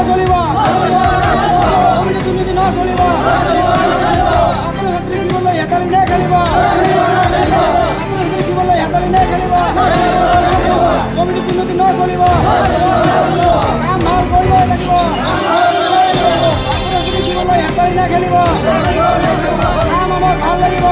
চলিব দুৰ্নীতি ন চলিব ছাত্ৰছাত্ৰী জীৱনলৈ হেতালি নে খেলিব ছাত্ৰছাত্ৰী জীৱনলৈ হেতালি নে খেলিব কমিটি দুৰ্নীতি ন চলিব কাম ভাল কৰিব লাগিব ছাত্ৰছাত্ৰী জীৱনলৈ হেতালি নে খেলিব কাম আমাৰ ভাল লাগিব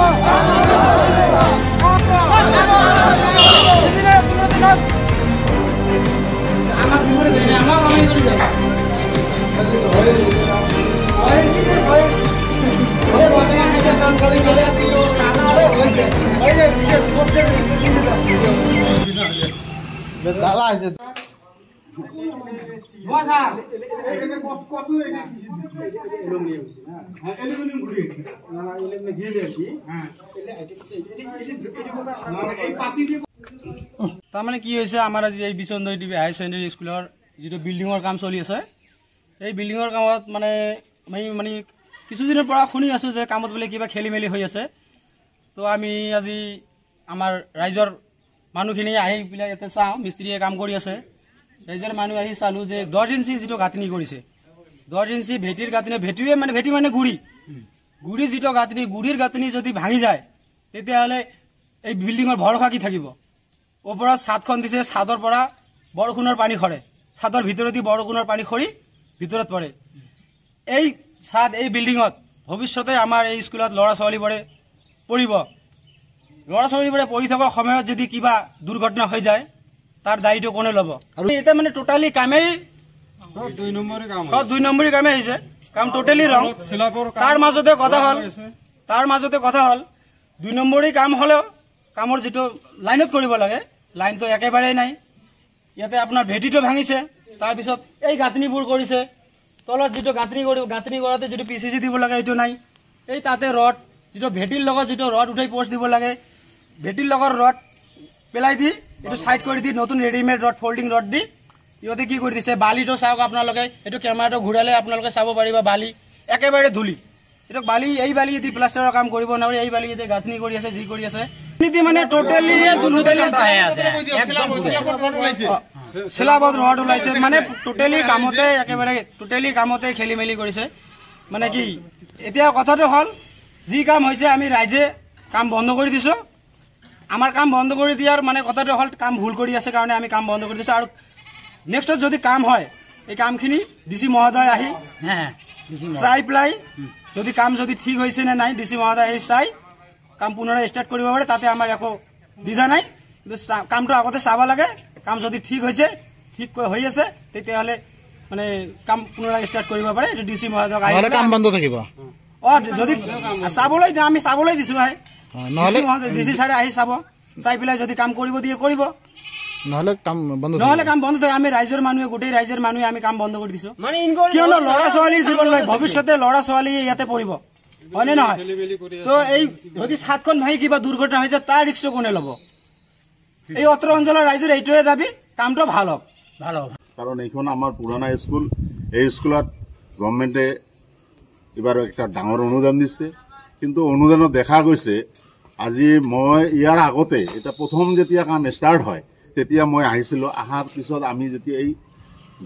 তাৰমানে কি হৈছে আমাৰ আজি এই বিশ্বনদী টিভি হায়াৰ ছেকেণ্ডেৰী স্কুলৰ যিটো বিল্ডিঙৰ কাম চলি আছে এই বিল্ডিঙৰ কামত মানে মানে কিছুদিনৰ পৰা শুনি আছোঁ যে কামত বোলে কিবা খেলি মেলি হৈ আছে তো আমি আজি আমাৰ ৰাইজৰ মানুহখিনি আহি পেলাই ইয়াতে চাওঁ মিস্ত্ৰীয়ে কাম কৰি আছে ৰাইজৰ মানুহ আহি চালোঁ যে 10 ইঞ্চি যিটো গাঁথনি কৰিছে 10 ইঞ্চি ভেটিৰ গাঁথনি ভেটি মানে গুড়ি যিটো গাঁথনি গুড়িৰ গাঁথনি যদি ভাঙি যায় তেতিয়াহ'লে এই বিল্ডিঙৰ ভৰসা কি থাকিব ওপৰত ছাদখন দিছে ছাদৰ পৰা বৰষুণৰ পানী খৰে ছাদৰ ভিতৰেদি বৰষুণৰ পানী খৰি ভিতৰত পৰে এই ছাদ এই বিল্ডিঙত ভৱিষ্যতে আমাৰ এই স্কুলত ল'ৰা ছোৱালীবোৰে পঢ়িব ল'ৰা ছোৱালীবোৰে পঢ়ি থকাৰ সময়ত যদি কিবা দুৰ্ঘটনা হৈ যায় তাৰ দায়িত্ব কোনে ল'ব আৰু এটা মানে টোটালি কামেই 2 নম্বৰী কামে হৈছে কাম টোটালি ৰং তাৰ মাজতে কথা হ'ল 2 নম্বৰী কাম হ'লেও কামৰ যিটো লাইনত কৰিব লাগে লাইনটো একেবাৰেই নাই ইয়াতে আপোনাৰ ভেটিটো ভাঙিছে তাৰপিছত এই গাঁথনিবোৰ কৰিছে তলত যিটো গাঁথনি কৰাতে যিটো পিচিচি দিব লাগে এইটো নাই এই তাতে ৰড যিটো ভেটিৰ লগত যিটো ৰড উঠাই পোষ্ট দিব লাগে ভেটিৰ লগত ৰড পেলাই দি এইটো সাইড কৰি দি নতুন ৰেডিমেড ৰড ফল্ডিং ৰড দি ইহঁতে কি কৰি দিছে বালিটো চাওক আপোনালোকে এইটো কেমেৰাটো ঘূৰালে আপোনালোকে চাব পাৰিব বালি একেবাৰে ধূলি এইটো বালি এই বালি দি প্লাষ্টাৰৰ কাম কৰিব নোৱাৰি এই বালি দি গাঁথনি কৰি আছে যি কৰি আছে নীতি মানে টোটালি শিলাবদ্ধ ৰড ওলাইছে মানে টোটালি কামতে খেলি মেলি কৰিছে মানে কি এতিয়া কথাটো হ'ল যি কাম হৈছে আমি ৰাইজে কাম বন্ধ কৰি দিছো আমাৰ কাম বন্ধ কৰি দিয়াৰ মানে কথাটো হ'ল কাম ভুল কৰি আছে কাৰণে আমি কাম বন্ধ কৰি দিছো আৰু নেক্সটত যদি কাম হয় এই কামখিনি ডিসি মহোদয় আহি চাই পেলাই যদি কাম যদি ঠিক হৈছে নে নাই ডিসি মহোদয় আহি চাই কাম পুনৰাই ষ্টাৰ্ট কৰিব পাৰে তাতে আমাৰ একো দ্বিধা নাই কিন্তু কামটো আগতে চাব লাগে কাম যদি ঠিক হৈছে ঠিক হৈ আছে তেতিয়াহ'লে মানে কাম পুনৰাই ষ্টাৰ্ট কৰিব পাৰে এইটো ডিসি মহোদয়ক আহি কাম বন্ধ থাকিব যদি চাবলৈ আমি চাবলৈ দিছো আহি নহ'লে ডিসি ছাৰে আহি চাই পেলাই যদি কাম কৰিব দিয়ে কৰিব নহ'লে কাম বন্ধ থাকে আমি ৰাইজৰ মানুহে গোটেই ৰাইজৰ মানুহে আমি কাম বন্ধ কৰি দিছো কিয়নো ল'ৰা ছোৱালীৰ জীৱনলৈ ভৱিষ্যতে ল'ৰা ছোৱালী ইয়াতে পঢ়িব হয়নে নহয় তো এই যদি ছাদখন ভাঙি কিবা দুৰ্ঘটনা হৈ যায় তাৰ ৰিস্ক কোনে ল'ব এই অত্ৰ অঞ্চলৰ ৰাইজৰ এইটোৱে দাবী কামটো ভাল হওক কাৰণ এইখন আমাৰ পুৰণা স্কুল এই স্কুলত গভৰ্ণমেণ্টে এবাৰ একটা ডাঙৰ অনুদান দিছে কিন্তু অনুদানত দেখা গৈছে আজি মই ইয়াৰ আগতে এটা প্ৰথম যেতিয়া কাম ষ্টাৰ্ট হয় তেতিয়া মই আহিছিলোঁ অহাৰ পিছত আমি যেতিয়া এই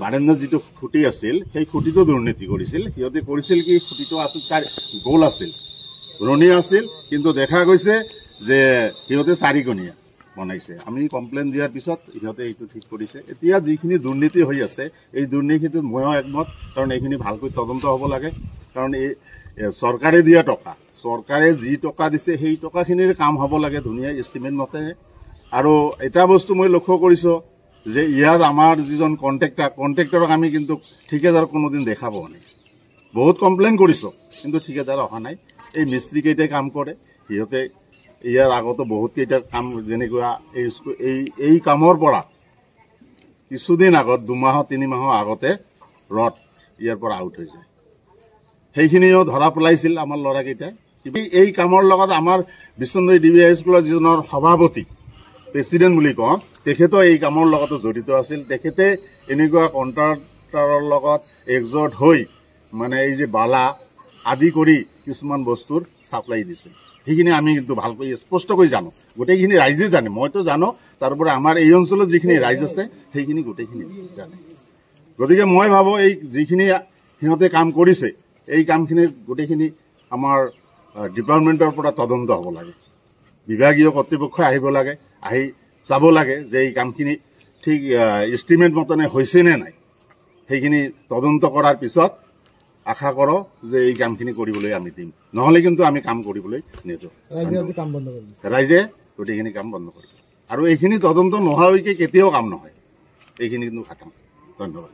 বাৰাণ্ডাত যিটো খুঁটি আছিল সেই খুঁটিটো দুৰ্নীতি কৰিছিল সিহঁতে কৰিছিল কি খুঁটিটো আছিল গোল আছিল ৰণীয়া আছিল কিন্তু দেখা গৈছে যে সিহঁতে 4কোণীয়া বনাইছে আমি কমপ্লেইন দিয়াৰ পিছত সিহঁতে এইটো ঠিক কৰিছে এতিয়া যিখিনি দুৰ্নীতি হৈ আছে এই দুৰ্নীতিটোত ময়ো একমত কাৰণ এইখিনি ভালকৈ তদন্ত হ'ব লাগে কাৰণ এই চৰকাৰে দিয়া টকা চৰকাৰে যি টকা দিছে সেই টকাখিনিৰ কাম হ'ব লাগে ধুনীয়া এষ্টিমেট মতে আৰু এটা বস্তু মই লক্ষ্য কৰিছোঁ যে ইয়াত আমাৰ যিজন কণ্ট্ৰেক্টৰক আমি কিন্তু ঠিকাদাৰক কোনোদিন দেখা পোৱা নাই বহুত কমপ্লেইন কৰিছোঁ কিন্তু ঠিকাদাৰ অহা নাই এই মিস্ত্ৰীকেইটাই কাম কৰে সিহঁতে ইয়াৰ আগতো বহুতকেইটা কাম যেনেকুৱা এই কামৰ পৰা কিছুদিন আগত 2 মাহ 3 মাহৰ আগতে ৰড ইয়াৰ পৰা আউট হৈ যায় সেইখিনিও ধৰা পেলাইছিল আমাৰ ল'ৰাকেইটাই এই কামৰ লগত আমাৰ বিশ্বনদী ডিবি হাইস্কুলৰ যিজনৰ সভাপতি প্ৰেচিডেণ্ট বুলি কওঁ তেখেতো এই কামৰ লগতো জড়িত আছিল তেখেতে এনেকুৱা কণ্ট্ৰাক্টৰৰ লগত একজোট হৈ মানে এই যে বালা আদি কৰি কিছুমান বস্তুৰ ছাপ্লাই দিছিল সেইখিনি আমি কিন্তু ভালকৈ স্পষ্টকৈ জানো গোটেইখিনি ৰাইজে জানে মইতো জানো তাৰপৰা আমাৰ এই অঞ্চলত যিখিনি ৰাইজ আছে সেইখিনি গোটেইখিনি জানে গতিকে মই ভাবোঁ এই যিখিনি সিহঁতে কাম কৰিছে এই কামখিনি গোটেইখিনি আমাৰ ডিপাৰ্টমেণ্টৰ পৰা তদন্ত হ'ব লাগে, বিভাগীয় কৰ্তৃপক্ষ আহিব লাগে, আহি চাব লাগে যে এই কামখিনি ঠিক এষ্টিমেট মতনে হৈছে নে নাই। সেইখিনি তদন্ত কৰাৰ পিছত আশা কৰোঁ যে এই কামখিনি কৰিবলৈ আমি দিম, নহ'লে কিন্তু আমি কাম কৰিবলৈ নিদিওঁ। ৰাইজে গোটেইখিনি কাম বন্ধ কৰিব আৰু এইখিনি তদন্ত নোহোৱালৈকে কেতিয়াও কাম নহয়, এইখিনি কিন্তু খাটাম। ধন্যবাদ।